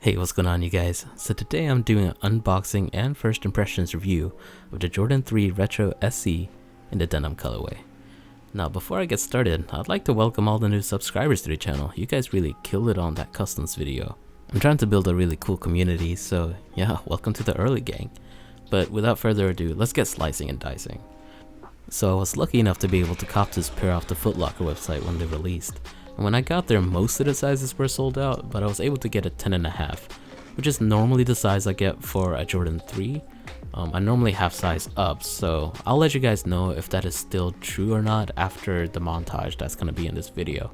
Hey, what's going on, you guys? So today I'm doing an unboxing and first impressions review of the Jordan 3 Retro SE in the denim colorway. Now before I get started, I'd like to welcome all the new subscribers to the channel. You guys really killed it on that customs video. I'm trying to build a really cool community, so yeah, welcome to the early gang. But without further ado, let's get slicing and dicing. So I was lucky enough to be able to cop this pair off the Foot Locker website when they released. And when I got there, most of the sizes were sold out, but I was able to get a 10.5, which is normally the size I get for a Jordan 3. I normally have size up, so I'll let you guys know if that is still true or not after the montage that's going to be in this video.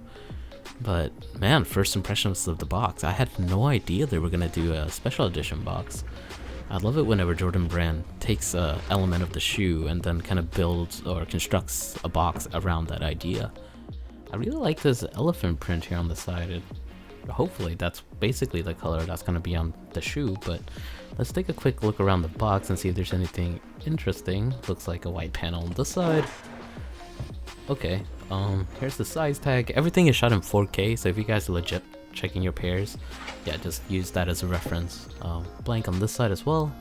But man, first impressions of the box, I had no idea they were going to do a special edition box. I love it whenever Jordan brand takes an element of the shoe and then kind of builds or constructs a box around that idea. I really like this elephant print here on the side. Hopefully that's basically the color that's going to be on the shoe, but let's take a quick look around the box and see if there's anything interesting. Looks like a white panel on this side. Okay, here's the size tag. Everything is shot in 4K, so if you guys are legit checking your pairs, yeah, just use that as a reference. Blank on this side as well.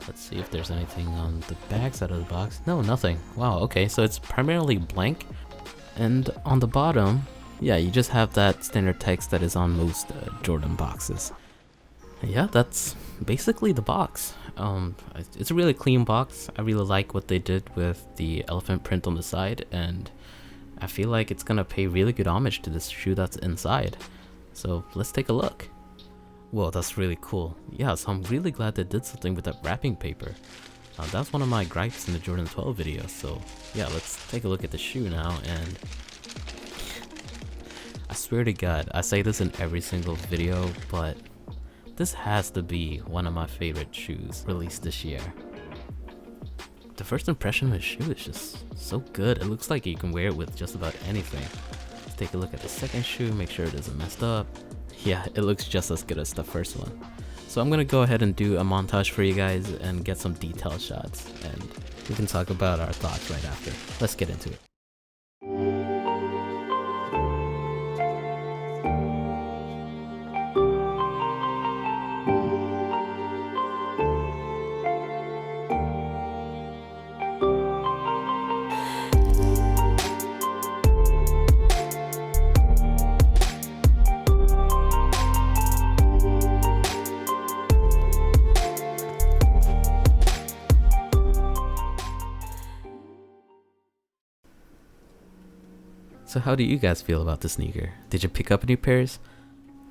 Let's see if there's anything on the back side of the box. No, nothing. Wow, okay, so it's primarily blank. And on the bottom, yeah, you just have that standard text that is on most Jordan boxes. Yeah, that's basically the box. It's a really clean box. I really like what they did with the elephant print on the side, and I feel like it's gonna pay really good homage to this shoe that's inside. So let's take a look. Whoa, that's really cool. Yeah, so I'm really glad they did something with that wrapping paper. That's one of my gripes in the Jordan 12 video, so yeah, let's take a look at the shoe now. And I swear to God, I say this in every single video, but this has to be one of my favorite shoes released this year. The first impression of the shoe is just so good. It looks like you can wear it with just about anything. Let's take a look at the second shoe, make sure it isn't messed up. Yeah, it looks just as good as the first one. So I'm gonna go ahead and do a montage for you guys and get some detailed shots, and we can talk about our thoughts right after. Let's get into it. So how do you guys feel about the sneaker? Did you pick up any pairs?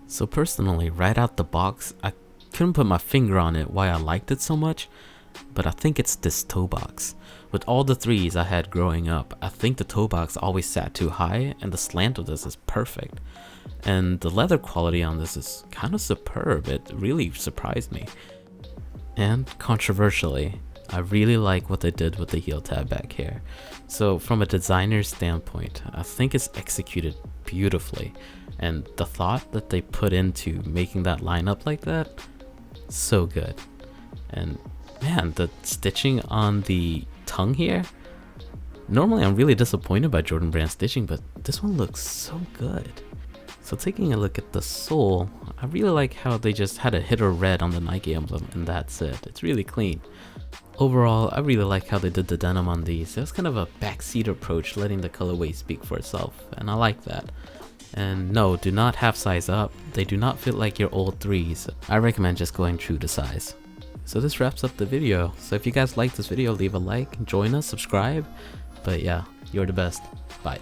So personally, right out the box, I couldn't put my finger on it why I liked it so much, but I think it's this toe box. With all the threes I had growing up, I think the toe box always sat too high, and the slant of this is perfect. And the leather quality on this is kind of superb. It really surprised me. And controversially, I really like what they did with the heel tab back here. So from a designer's standpoint, I think it's executed beautifully, and the thought that they put into making that line up like that, so good. And man, the stitching on the tongue here, normally I'm really disappointed by Jordan brand stitching, but this one looks so good. So taking a look at the sole, I really like how they just had a hitter red on the Nike emblem, and that's it. It's really clean. Overall, I really like how they did the denim on these. It was kind of a backseat approach, letting the colorway speak for itself, and I like that. And no, do not half size up. They do not fit like your old threes. I recommend just going true to size. So this wraps up the video. So if you guys like this video, leave a like, join us, subscribe. But yeah, you're the best. Bye.